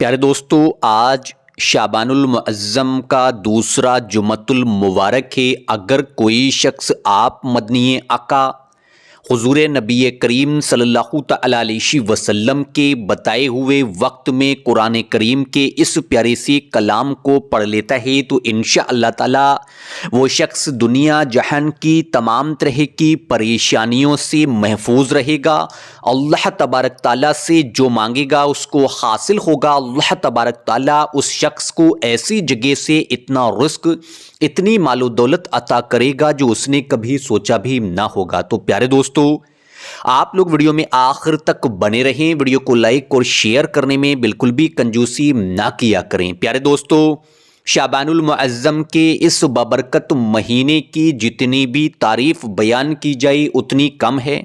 پیارے دوستو، آج شعبان المعظم کا دوسرا جمعۃ المبارک ہے۔ اگر کوئی شخص آپ مدنی آقا حضور نبی کریم صلی اللہ تعالیٰ علیہ وسلم کے بتائے ہوئے وقت میں قرآن کریم کے اس پیارے سے کلام کو پڑھ لیتا ہے تو انشاءاللہ تعالیٰ وہ شخص دنیا جہان کی تمام طرح کی پریشانیوں سے محفوظ رہے گا۔ اللہ تبارک تعالیٰ سے جو مانگے گا اس کو حاصل ہوگا۔ اللہ تبارک تعالیٰ اس شخص کو ایسی جگہ سے اتنا رزق، اتنی مال و دولت عطا کرے گا جو اس نے کبھی سوچا بھی نہ ہوگا۔ تو پیارے دوستو، آپ لوگ ویڈیو میں آخر تک بنے رہیں، ویڈیو کو لائک اور شیئر کرنے میں بالکل بھی کنجوسی نہ کیا کریں۔ پیارے دوستو، شعبان المعظم کے اس بابرکت مہینے کی جتنی بھی تعریف بیان کی جائے اتنی کم ہے۔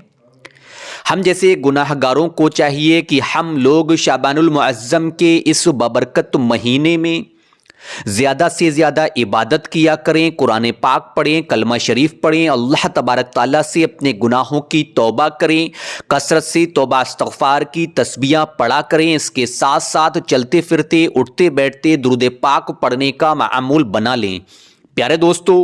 ہم جیسے گناہ گاروں کو چاہیے کہ ہم لوگ شعبان المعظم کے اس بابرکت مہینے میں زیادہ سے زیادہ عبادت کیا کریں، قرآن پاک پڑھیں، کلمہ شریف پڑھیں، اللہ تبارک تعالیٰ سے اپنے گناہوں کی توبہ کریں، کثرت سے توبہ استغفار کی تسبیحاں پڑھا کریں۔ اس کے ساتھ ساتھ چلتے پھرتے، اٹھتے بیٹھتے درود پاک پڑھنے کا معمول بنا لیں۔ پیارے دوستو،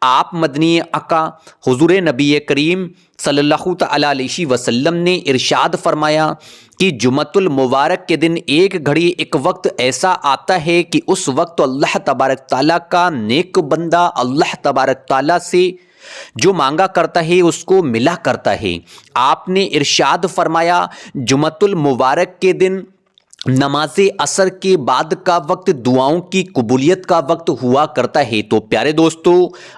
آپ مدنی آقا حضور نبی کریم صلی اللہ تعالیٰ علیہ وسلم نے ارشاد فرمایا کہ جمعۃ المبارک کے دن ایک گھڑی، ایک وقت ایسا آتا ہے کہ اس وقت اللہ تبارک تعالیٰ کا نیک بندہ اللہ تبارک تعالیٰ سے جو مانگا کرتا ہے اس کو ملا کرتا ہے۔ آپ نے ارشاد فرمایا جمعۃ المبارک کے دن نماز عصر کے بعد کا وقت دعاؤں کی قبولیت کا وقت ہوا کرتا ہے۔ تو پیارے دوستو،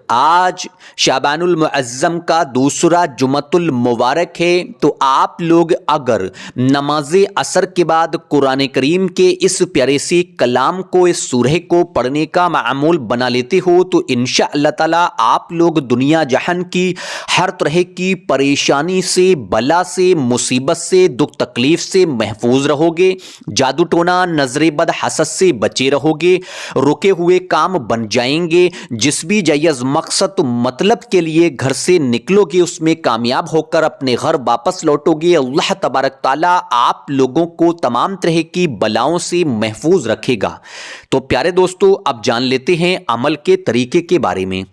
آج شعبان المعظم کا دوسرا جمعۃ المبارک ہے، تو آپ لوگ اگر نماز عصر کے بعد قرآن کریم کے اس پیارے سے کلام کو، اس سورہ کو پڑھنے کا معمول بنا لیتے ہو تو انشاءاللہ تعالیٰ آپ لوگ دنیا جہان کی ہر طرح کی پریشانی سے، بلا سے، مصیبت سے، دکھ تکلیف سے محفوظ رہو گے، جادو ٹونا، نظر بد حسد سے بچے رہو گے، رکے ہوئے کام بن جائیں گے، جس بھی جائز مقصد مطلب کے لیے گھر سے نکلو گے اس میں کامیاب ہو کر اپنے گھر واپس لوٹو گے۔ اللہ تبارک تعالیٰ آپ لوگوں کو تمام طرح کی بلاؤں سے محفوظ رکھے گا۔ تو پیارے دوستو، اب جان لیتے ہیں عمل کے طریقے کے بارے میں۔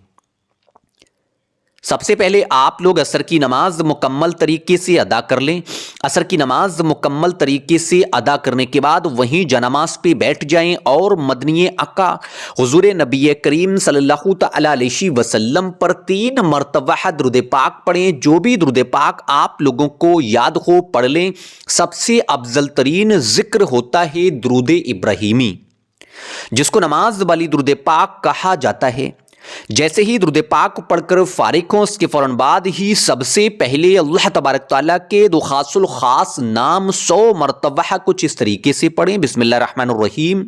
سب سے پہلے آپ لوگ عصر کی نماز مکمل طریقے سے ادا کر لیں۔ عصر کی نماز مکمل طریقے سے ادا کرنے کے بعد وہیں جنماز پہ بیٹھ جائیں اور مدنی آقا حضور نبی کریم صلی اللہ تعالیٰ علیہ وسلم پر 3 مرتبہ درود پاک پڑھیں۔ جو بھی درود پاک آپ لوگوں کو یاد ہو پڑھ لیں۔ سب سے افضل ترین ذکر ہوتا ہے درود ابراہیمی، جس کو نماز والی درود پاک کہا جاتا ہے۔ جیسے ہی درود پاک پڑھ کر فارغ ہوں، اس کے فوراً بعد ہی سب سے پہلے اللہ تبارک تعالیٰ کے دو خاص الخاص نام 100 مرتبہ کچھ اس طریقے سے پڑھیں۔ بسم اللہ الرحمن الرحیم۔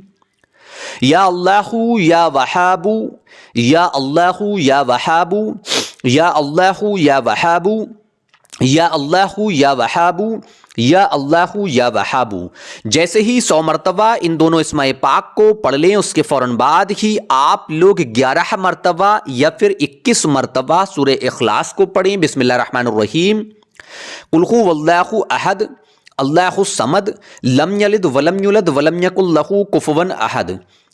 یا اللہ یا وہاب، یا اللہ یا وہاب، یا اللہ یا وہاب، یا اللہ یا وہاب، یا اللہ یا وہاب۔ جیسے ہی 100 مرتبہ ان دونوں اسماء پاک کو پڑھ لیں، اس کے فوراً بعد ہی آپ لوگ 11 مرتبہ یا پھر 21 مرتبہ سورہ اخلاص کو پڑھیں۔ بسم اللہ الرحمن الرحیم۔ قل هو اللہ احد اللہ الصمد لم یلد ولم یولد ولم یکن لہ کفوا احد۔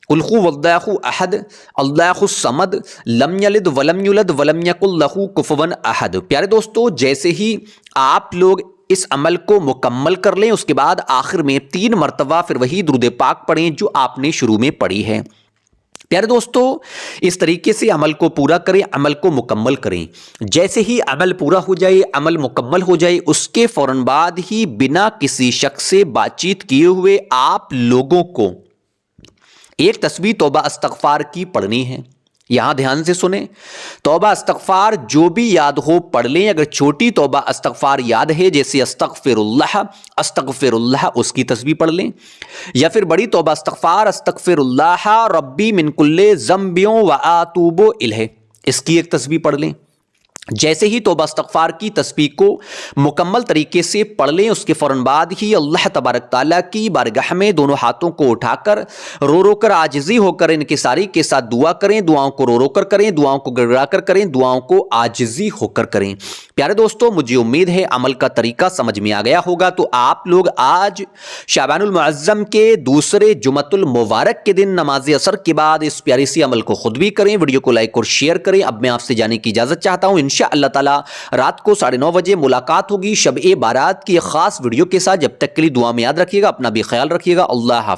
قل هو اللہ احد اللہ الصمد لم یلد ولم یولد ولم یکن لہ کفوا احد۔ پیارے دوستو، جیسے ہی آپ لوگ اس عمل کو مکمل کر لیں، اس کے بعد آخر میں 3 مرتبہ پھر وہی درود پاک پڑھیں جو آپ نے شروع میں پڑھی ہے۔ پیارے دوستو، اس طریقے سے عمل کو پورا کریں، عمل کو مکمل کریں۔ جیسے ہی عمل پورا ہو جائے، عمل مکمل ہو جائے، اس کے فوراً بعد ہی بنا کسی شخص سے بات چیت کیے ہوئے آپ لوگوں کو ایک تسبیح توبہ استغفار کی پڑھنی ہے۔ یہاں دھیان سے سنیں، توبہ استغفار جو بھی یاد ہو پڑھ لیں۔ اگر چھوٹی توبہ استغفار یاد ہے، جیسے استغفر اللہ، اس کی تسبیح پڑھ لیں، یا پھر بڑی توبہ استغفار استغفر اللہ ربی من کل ذنب و اتوب الیہ، اس کی ایک تسبیح پڑھ لیں۔ جیسے ہی توبہ استغفار کی تسبیح کو مکمل طریقے سے پڑھ لیں، اس کے فوراً بعد ہی اللہ تبارک تعالیٰ کی بارگاہ میں دونوں ہاتھوں کو اٹھا کر رو رو کر عاجزی ہو کر انکساری کے ساتھ دعا کریں، دعاؤں کو رو رو کر کریں، دعاؤں کو گڑگڑا کر کریں، دعاؤں کو عاجزی ہو کر کریں۔ پیارے دوستو، مجھے امید ہے عمل کا طریقہ سمجھ میں آ گیا ہوگا، تو آپ لوگ آج شعبان المعظم کے دوسرے جمعۃ المبارک کے دن نماز عصر کے بعد اس پیاری سی عمل کو خود بھی کریں، ویڈیو کو لائک اور شیئر کریں۔ اب میں آپ سے جانے کی اجازت چاہتا ہوں، انشاءاللہ تعالی رات کو 9:30 بجے ملاقات ہوگی شب بارات کی ایک خاص ویڈیو کے ساتھ۔ جب تک کے لیے دعا میں یاد رکھیے گا، اپنا بھی خیال رکھیے گا۔ اللہ حافظ۔